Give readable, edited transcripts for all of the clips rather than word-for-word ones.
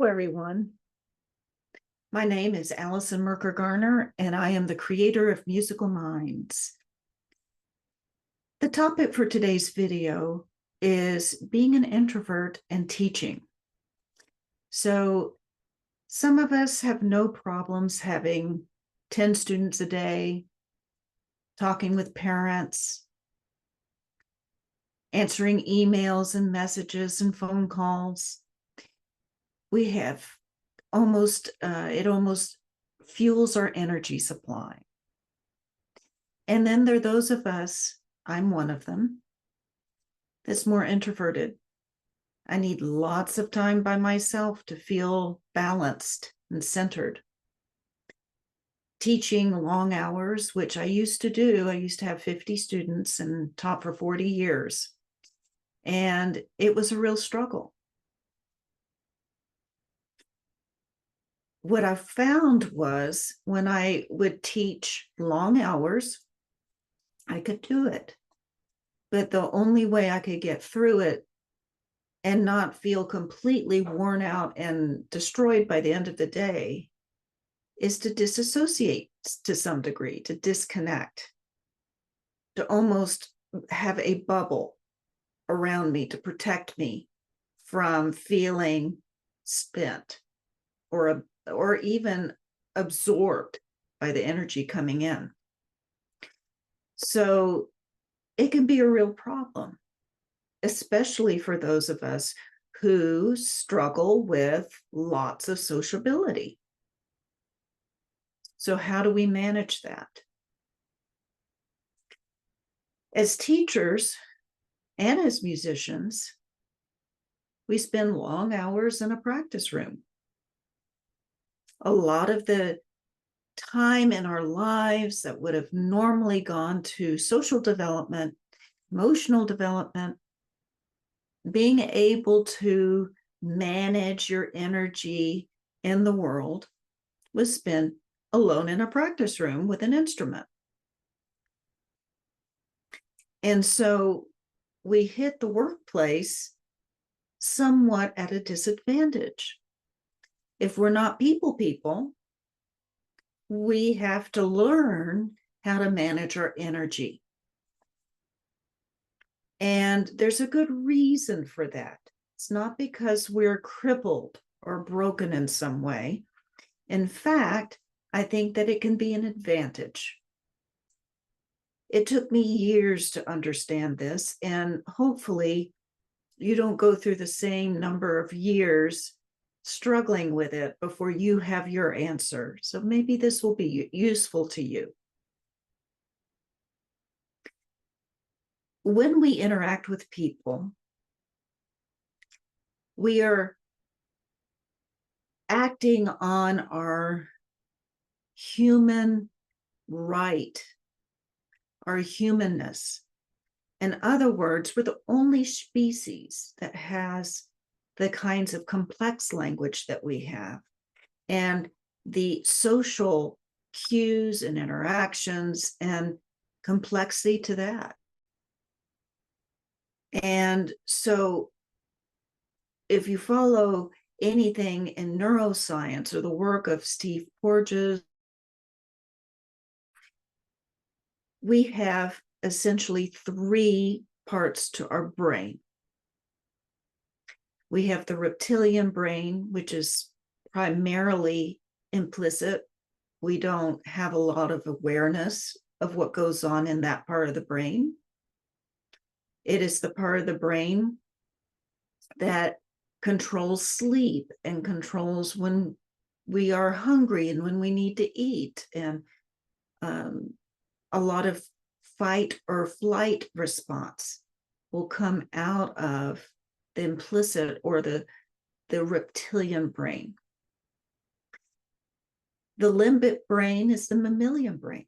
Hello, everyone. My name is Allison Merker Garner, and I am the creator of Musical Minds. The topic for today's video is being an introvert and teaching. So, some of us have no problems having 10 students a day, talking with parents, answering emails and messages and phone calls. We have it almost fuels our energy supply. And then there are those of us, I'm one of them, that's more introverted. I need lots of time by myself to feel balanced and centered. Teaching long hours, which I used to do, I used to have 50 students and taught for 40 years. And it was a real struggle. What I found was when I would teach long hours, I could do it. But the only way I could get through it and not feel completely worn out and destroyed by the end of the day is to disassociate to some degree, to disconnect, to almost have a bubble around me to protect me from feeling spent or even absorbed by the energy coming in. So it can be a real problem, especially for those of us who struggle with lots of sociability. So how do we manage that? As teachers and as musicians, we spend long hours in a practice room. A lot of the time in our lives that would have normally gone to social development, emotional development, being able to manage your energy in the world was spent alone in a practice room with an instrument. And so we hit the workplace somewhat at a disadvantage. If we're not people, we have to learn how to manage our energy. And there's a good reason for that. It's not because we're crippled or broken in some way. In fact, I think that it can be an advantage. It took me years to understand this, and hopefully you don't go through the same number of years struggling with it before you have your answer. So maybe this will be useful to you. When we interact with people, we are acting on our human right, our humanness. In other words, we're the only species that has the kinds of complex language that we have and the social cues and interactions and complexity to that. And so if you follow anything in neuroscience or the work of Steve Porges, we have essentially three parts to our brain. We have the reptilian brain, which is primarily implicit. We don't have a lot of awareness of what goes on in that part of the brain. It is the part of the brain that controls sleep and controls when we are hungry and when we need to eat, and a lot of fight or flight response will come out of the implicit or the reptilian brain. The limbic brain is the mammalian brain.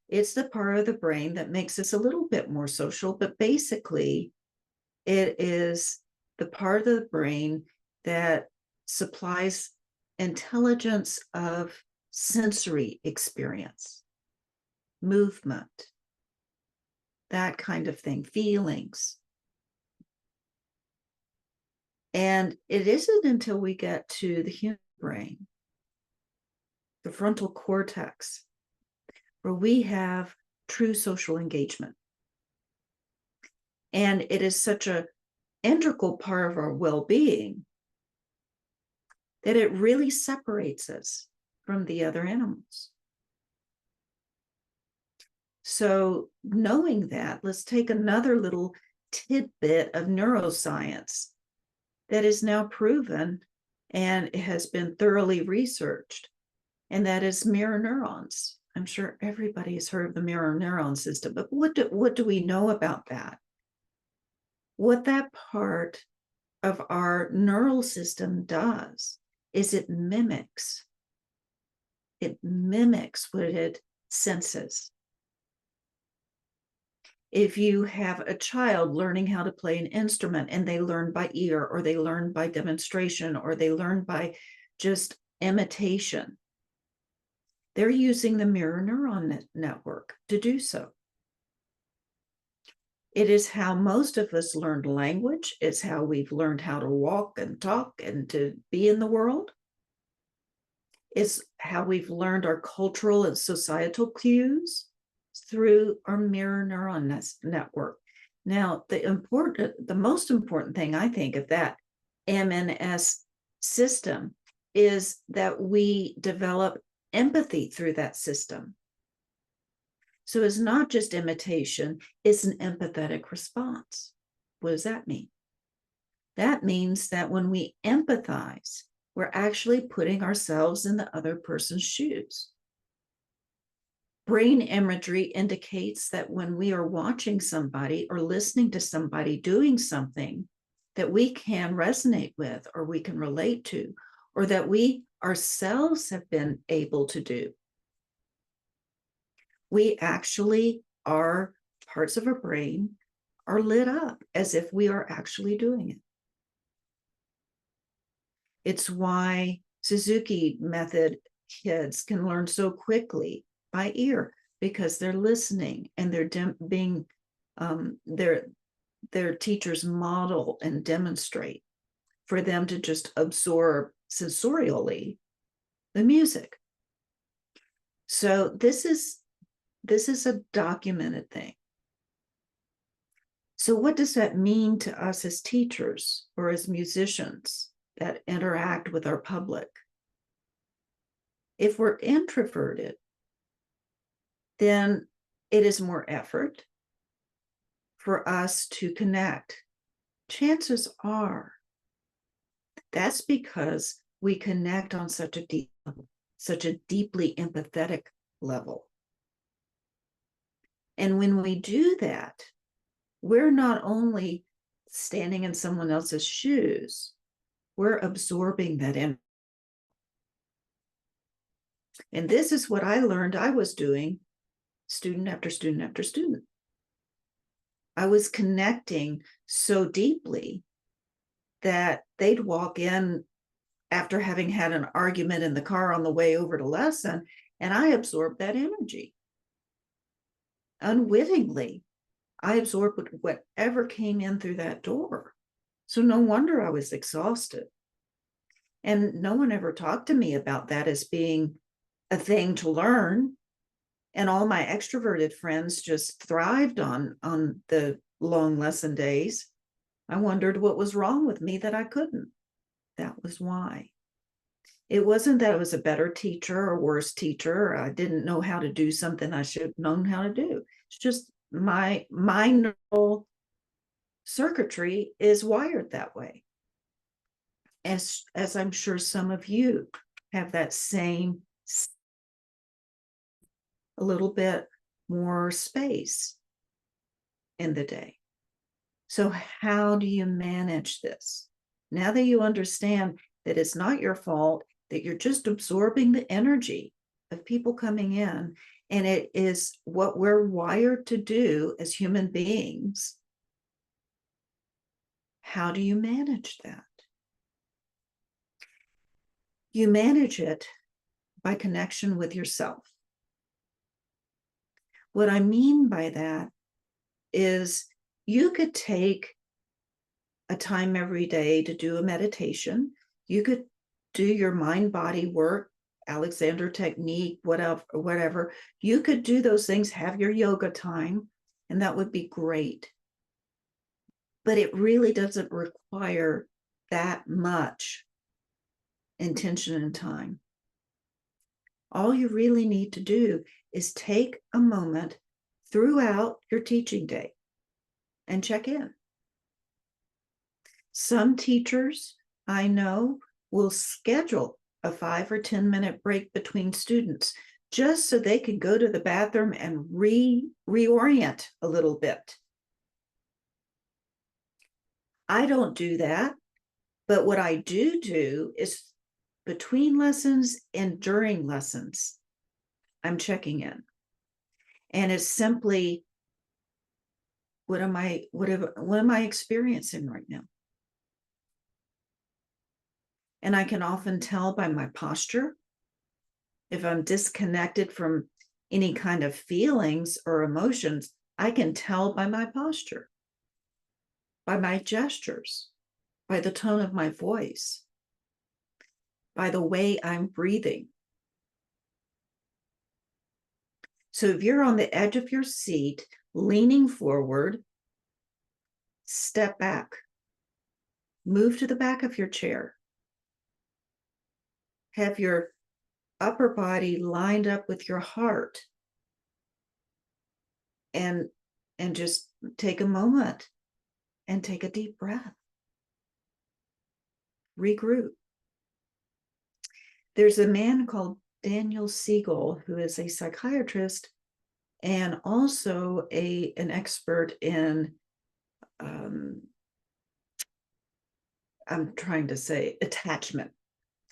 It's the part of the brain that makes us a little bit more social, but basically it is the part of the brain that supplies intelligence of sensory experience, movement, that kind of thing, feelings. And it isn't until we get to the human brain, the frontal cortex, where we have true social engagement. And it is such an integral part of our well-being that it really separates us from the other animals. So knowing that, let's take another little tidbit of neuroscience that is now proven and has been thoroughly researched, and that is mirror neurons. I'm sure everybody has heard of the mirror neuron system, but what do we know about that? What that part of our neural system does is it mimics what it senses. If you have a child learning how to play an instrument and they learn by ear, or they learn by demonstration, or they learn by just imitation, they're using the mirror neuron network to do so. It is how most of us learned language. It's how we've learned how to walk and talk and to be in the world. It's how we've learned our cultural and societal cues through our mirror neuron network. Now, the most important thing I think of that MNS system is that we develop empathy through that system. So it's not just imitation, it's an empathetic response. What does that mean? That means that when we empathize, we're actually putting ourselves in the other person's shoes. Brain imagery indicates that when we are watching somebody or listening to somebody doing something that we can resonate with, or we can relate to, or that we ourselves have been able to do, we actually, our parts of our brain are lit up as if we are actually doing it. It's why Suzuki method kids can learn so quickly by ear, because they're listening and they're being their teachers model and demonstrate for them to just absorb sensorially the music. So this is a documented thing. So what does that mean to us as teachers or as musicians that interact with our public? If we're introverted, then it is more effort for us to connect. Chances are that's because we connect on such a deep level, such a deeply empathetic level. And when we do that, we're not only standing in someone else's shoes, we're absorbing that energy. And this is what I learned I was doing, student after student after student. I was connecting so deeply that they'd walk in after having had an argument in the car on the way over to lesson, and I absorbed that energy. Unwittingly, I absorbed whatever came in through that door. So no wonder I was exhausted. And no one ever talked to me about that as being a thing to learn. And all my extroverted friends just thrived on the long lesson days. I wondered what was wrong with me that I couldn't. That was why. It wasn't that I was a better teacher or worse teacher, or I didn't know how to do something I should have known how to do. It's just my neural circuitry is wired that way. As I'm sure some of you have that same, a little bit more space in the day. So how do you manage this? Now that you understand that it's not your fault, that you're just absorbing the energy of people coming in, and it is what we're wired to do as human beings, how do you manage that? You manage it by connection with yourself. What I mean by that is you could take a time every day to do a meditation. You could do your mind body work, Alexander technique, whatever. You could do those things, have your yoga time, and that would be great. But it really doesn't require that much intention and time. All you really need to do is take a moment throughout your teaching day and check in. Some teachers I know will schedule a 5 or 10-minute break between students just so they can go to the bathroom and reorient a little bit. I don't do that, but what I do is between lessons and during lessons, I'm checking in. And it's simply, what am I experiencing right now? And I can often tell by my posture if I'm disconnected from any kind of feelings or emotions. I can tell by my posture, by my gestures, by the tone of my voice, by the way I'm breathing. So if you're on the edge of your seat, leaning forward, step back, move to the back of your chair, have your upper body lined up with your heart, and just take a moment and take a deep breath. Regroup. There's a man called Daniel Siegel, who is a psychiatrist and also an expert in, I'm trying to say attachment.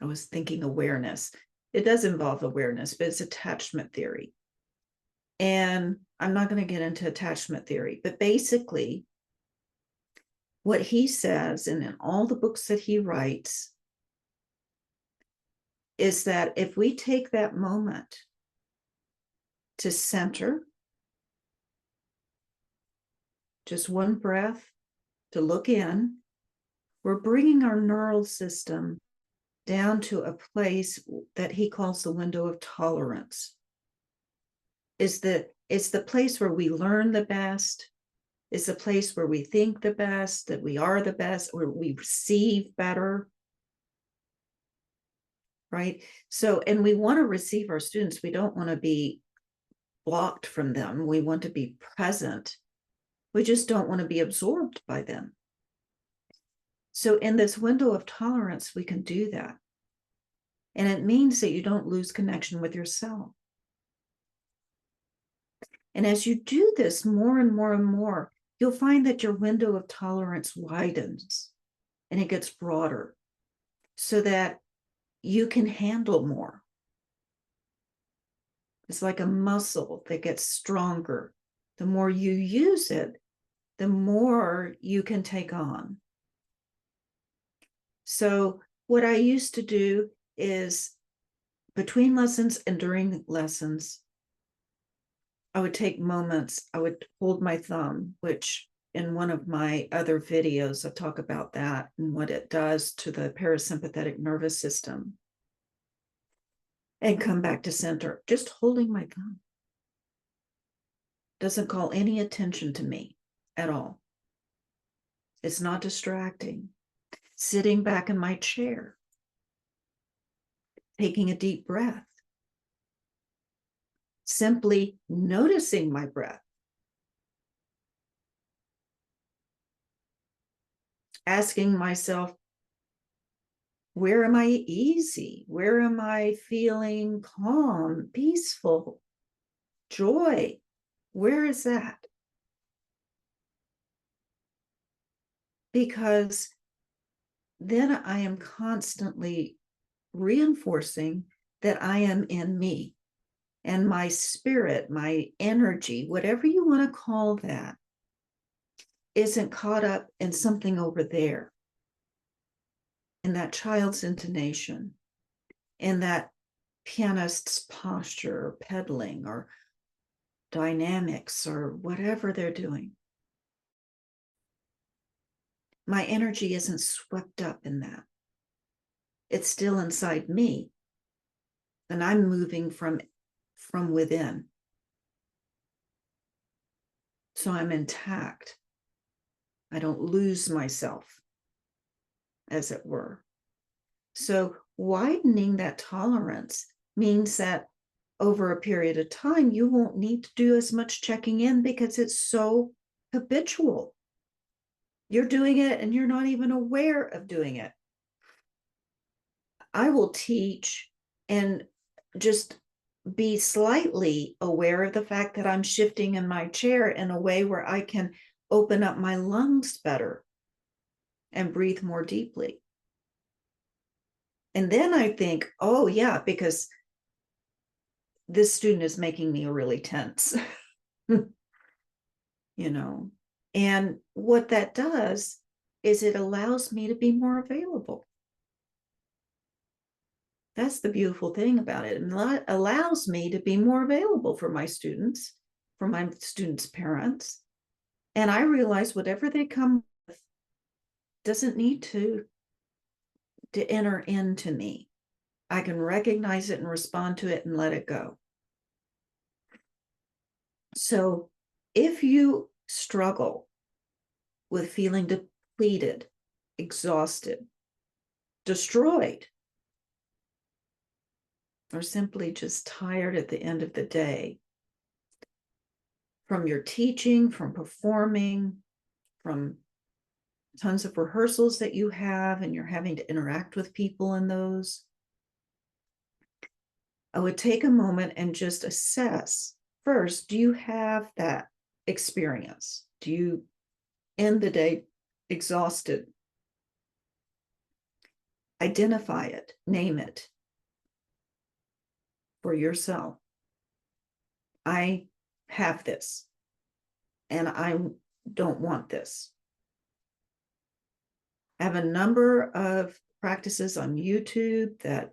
I was thinking awareness. It does involve awareness, but it's attachment theory. And I'm not going to get into attachment theory, but basically, what he says, and in all the books that he writes, is that if we take that moment to center, just one breath, to look in, we're bringing our neural system down to a place that he calls the window of tolerance. It's the place where we learn the best. It's the place where we think the best, that we are the best, where we receive better. Right? So, and we want to receive our students. We don't want to be blocked from them. We want to be present. We just don't want to be absorbed by them. So in this window of tolerance, we can do that. And it means that you don't lose connection with yourself. And as you do this more and more and more, you'll find that your window of tolerance widens and it gets broader so that you can handle more. It's like a muscle that gets stronger. The more you use it, the more you can take on. So what I used to do is between lessons and during lessons, I would take moments, I would hold my thumb, which in one of my other videos, I talk about that and what it does to the parasympathetic nervous system, and come back to center, just holding my thumb. Doesn't call any attention to me at all. It's not distracting. Sitting back in my chair, taking a deep breath, simply noticing my breath, asking myself, where am I easy? Where am I feeling calm, peaceful, joy? Where is that? Because then I am constantly reinforcing that I am in me, and my spirit, my energy, whatever you want to call that, isn't caught up in something over there, in that child's intonation, in that pianist's posture or pedaling or dynamics or whatever they're doing. my energy isn't swept up in that. It's still inside me. And I'm moving from within. So I'm intact. I don't lose myself, as it were. So widening that tolerance means that over a period of time, you won't need to do as much checking in because it's so habitual. You're doing it and you're not even aware of doing it. I will teach and just be slightly aware of the fact that I'm shifting in my chair in a way where I can open up my lungs better and breathe more deeply. And then I think, oh, yeah, because this student is making me really tense, And what that does is it allows me to be more available. That's the beautiful thing about it. It allows me to be more available for my students, for my students' parents. And I realize whatever they come with doesn't need to enter into me. I can recognize it and respond to it and let it go. So if you struggle with feeling depleted, exhausted, destroyed, or simply just tired at the end of the day from your teaching, from performing, from tons of rehearsals that you have, and you're having to interact with people in those, I would take a moment and just assess first, do you have that experience? Do you end the day exhausted? Identify it, name it for yourself. I have this and I don't want this. I have a number of practices on YouTube that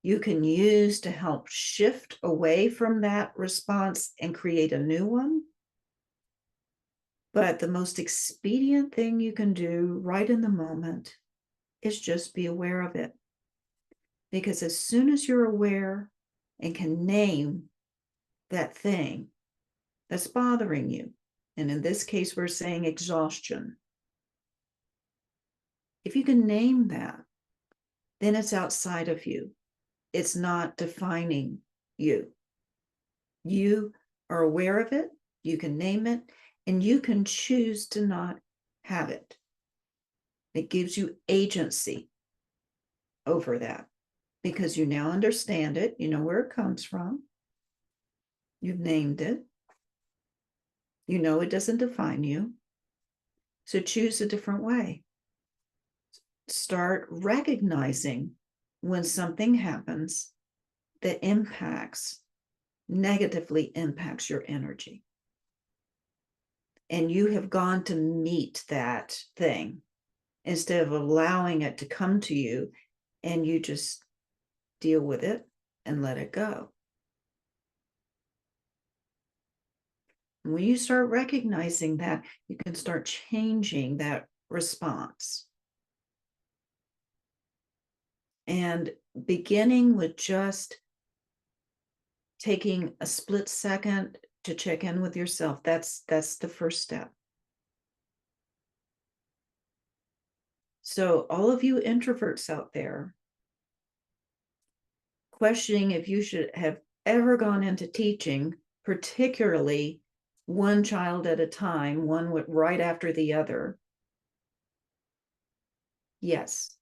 you can use to help shift away from that response and create a new one. But the most expedient thing you can do right in the moment is just be aware of it. Because as soon as you're aware and can name that thing that's bothering you, and in this case, we're saying exhaustion. If you can name that, then it's outside of you. It's not defining you. You are aware of it, you can name it, and you can choose to not have it. It gives you agency over that because you now understand it, you know where it comes from, you've named it, you know it doesn't define you. So choose a different way. Start recognizing when something happens that negatively impacts your energy. And you have gone to meet that thing instead of allowing it to come to you, and you just deal with it and let it go. And when you start recognizing that, you can start changing that response. And beginning with just taking a split second to check in with yourself, that's the first step. So all of you introverts out there, questioning if you should have ever gone into teaching, particularly one child at a time, one right after the other, yes,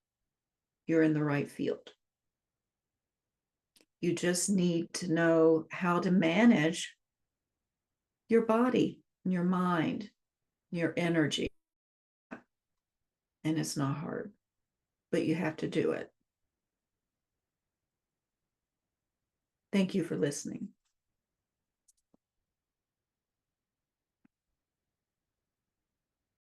you're in the right field. You just need to know how to manage your body, your mind, your energy. And it's not hard, but you have to do it. Thank you for listening.